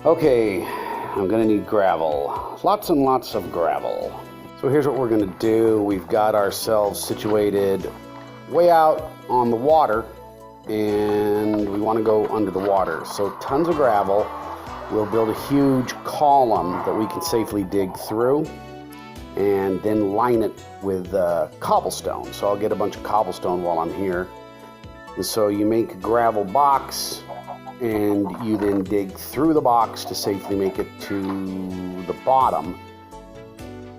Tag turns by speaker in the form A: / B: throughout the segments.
A: Okay, I'm gonna need gravel. Lots and lots of gravel. So here's what we're gonna do. We've got ourselves situated way out on the water, and we wanna go under the water. So tons of gravel. We'll build a huge column that we can safely dig through, and then line it with cobblestone. So I'll get a bunch of cobblestone while I'm here. And so you make a gravel box, and you then dig through the box to safely make it to the bottom.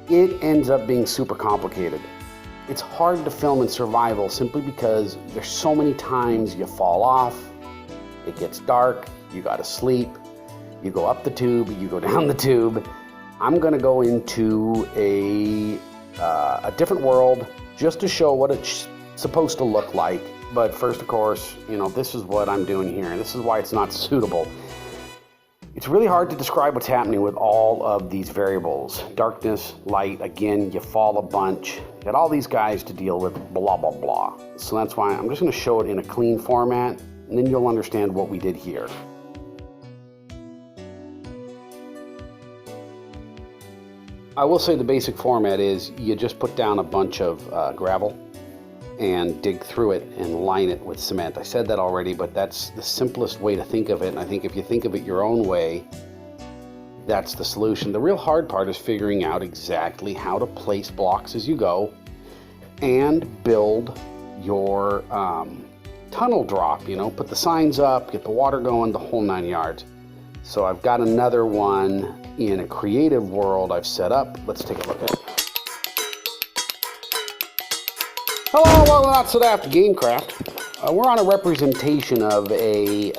A: It ends up being super complicated. It's hard to film in survival simply because there's so many times you fall off, it gets dark, you gotta sleep, you go up the tube, you go down the tube. I'm gonna go into a different world just to show what it's supposed to look like. But first, of course, this is what I'm doing here. This is why it's not suitable. It's really hard to describe what's happening with all of these variables. Darkness, light, again, you fall a bunch. You got all these guys to deal with, blah, blah, blah. So that's why I'm just gonna show it in a clean format, and then you'll understand what we did here. I will say the basic format is you just put down a bunch of gravel and dig through it and line it with cement. I said that already, but that's the simplest way to think of it. And I think if you think of it your own way, that's the solution. The real hard part is figuring out exactly how to place blocks as you go and build your tunnel drop, put the signs up, get the water going, the whole 9 yards. So I've got another one in a creative world I've set up. Let's take a look at it. Hello, welcome out to After Gamecraft. We're on a representation of a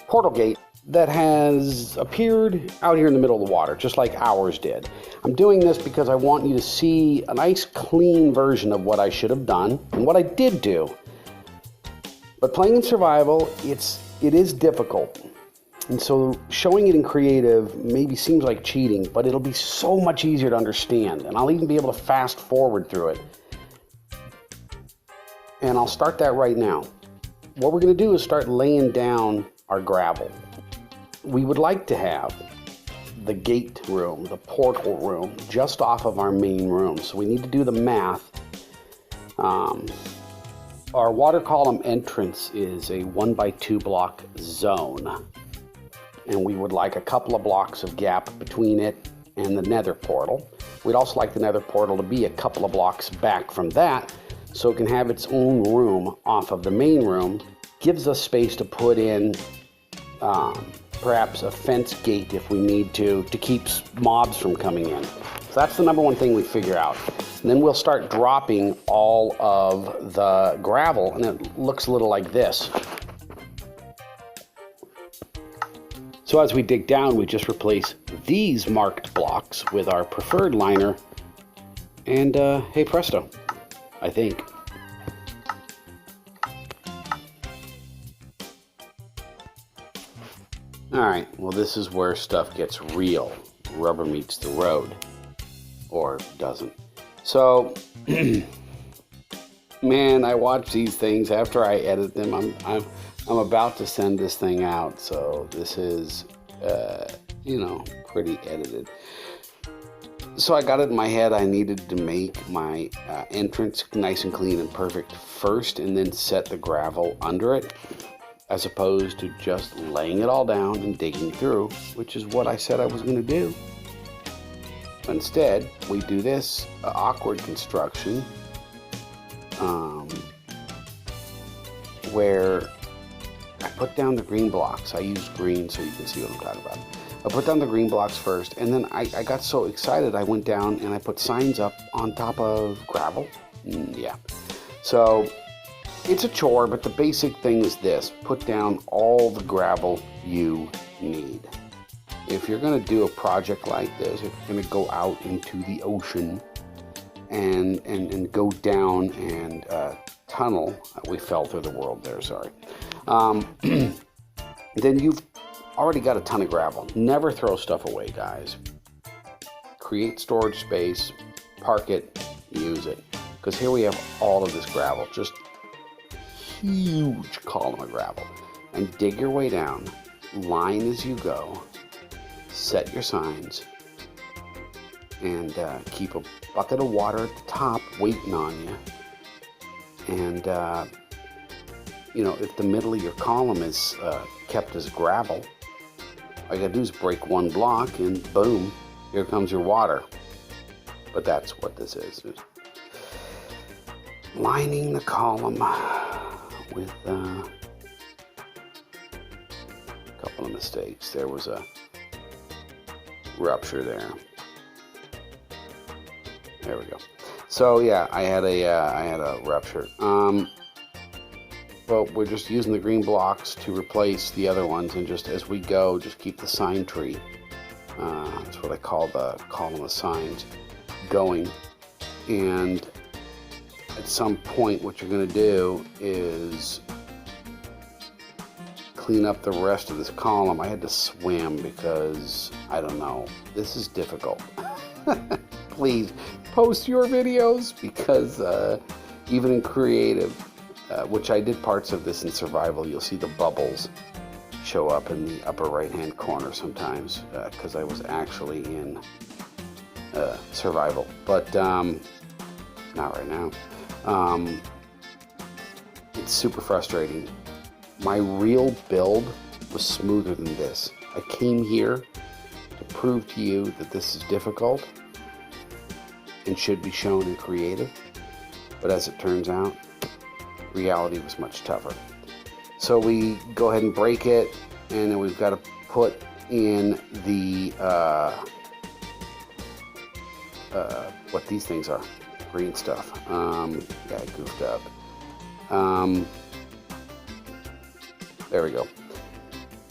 A: portal gate that has appeared out here in the middle of the water, just like ours did. I'm doing this because I want you to see a nice clean version of what I should have done and what I did do. But playing in survival, it is difficult. And so showing it in creative maybe seems like cheating, but it'll be so much easier to understand. And I'll even be able to fast forward through it. And I'll start that right now. What we're going to do is start laying down our gravel. We would like to have the gate room, the portal room, just off of our main room. So we need to do the math. Our water column entrance is a 1x2 block zone. And we would like a couple of blocks of gap between it and the nether portal. We'd also like the nether portal to be a couple of blocks back from that, so it can have its own room off of the main room. Gives us space to put in perhaps a fence gate if we need to keep mobs from coming in. So that's the number one thing we figure out. And then we'll start dropping all of the gravel, and it looks a little like this. So as we dig down, we just replace these marked blocks with our preferred liner, and hey presto, I think. Alright, well this is where stuff gets real. Rubber meets the road. Or doesn't. So, man, I watch these things after I edit them. I'm about to send this thing out, so this is, pretty edited. So I got it in my head I needed to make my entrance nice and clean and perfect first, and then set the gravel under it, as opposed to just laying it all down and digging through, which is what I said I was going to do. Instead, we do this awkward construction where I put down the green blocks. I use green so you can see what I'm talking about. I put down the green blocks first, and then I got so excited I went down and I put signs up on top of gravel. Yeah. So it's a chore, but the basic thing is this. Put down all the gravel you need. If you're going to do a project like this, if you're going to go out into the ocean and go down and tunnel, we fell through the world there, sorry. Then you've already got a ton of gravel. Never throw stuff away, guys. Create storage space, park it, use it. Because here we have all of this gravel, just huge column of gravel. And dig your way down line as you go, set your signs, and keep a bucket of water at the top waiting on you. And, you know, if the middle of your column is kept as gravel, all you gotta do is break one block and boom, here comes your water. But that's what this is. Lining the column with a couple of mistakes. There was a rupture there. There we go. So yeah, I had a rupture. Well, we're just using the green blocks to replace the other ones, and just as we go, just keep the sign tree. That's what I call the column of signs going. And at some point, what you're going to do is clean up the rest of this column. I had to swim because, I don't know, this is difficult. Please post your videos, because even in creative, which I did parts of this in survival, you'll see the bubbles show up in the upper right hand corner sometimes, because I was actually in survival, but not right now. It's super frustrating. My real build was smoother than this. I came here to prove to you that this is difficult and should be shown in creative, but as it turns out, reality was much tougher. So we go ahead and break it, and then we've got to put in the what these things are, green stuff. Yeah, I goofed up. There we go.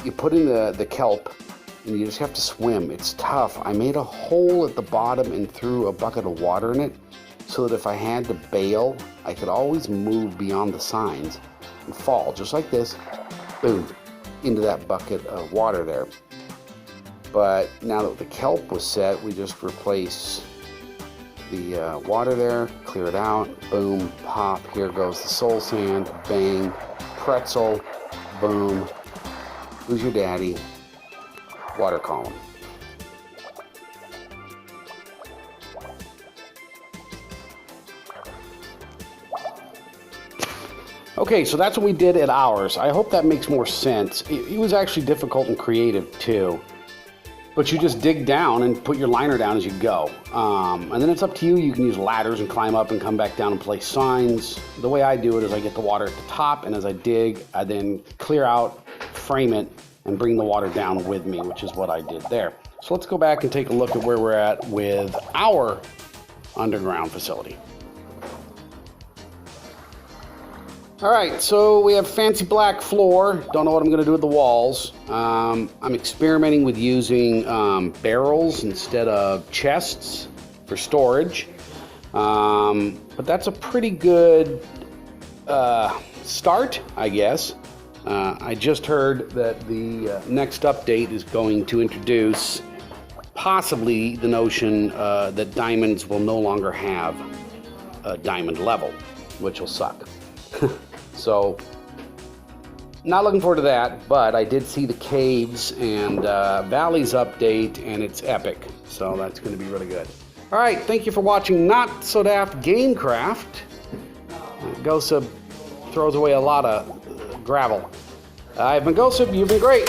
A: You put in the kelp, and you just have to swim. It's tough. I made a hole at the bottom and threw a bucket of water in it, so that if I had to bail, I could always move beyond the signs and fall, just like this, boom, into that bucket of water there. But now that the kelp was set, we just replace the water there, clear it out, boom, pop, here goes the soul sand, bang, pretzel, boom, who's your daddy, water column. Okay, so that's what we did at ours. I hope that makes more sense. It was actually difficult and creative too. But you just dig down and put your liner down as you go. And then it's up to you. You can use ladders and climb up and come back down and place signs. The way I do it is I get the water at the top, and as I dig, I then clear out, frame it, and bring the water down with me, which is what I did there. So let's go back and take a look at where we're at with our underground facility. All right, so we have fancy black floor. Don't know what I'm gonna do with the walls. I'm experimenting with using barrels instead of chests for storage. But that's a pretty good start, I guess. I just heard that the next update is going to introduce possibly the notion that diamonds will no longer have a diamond level, which will suck. So, not looking forward to that, but I did see the caves and valleys update, and it's epic. So that's going to be really good. All right, thank you for watching Not So Daft Gamecraft. Gossip throws away a lot of gravel. I've been Gossip, you've been great.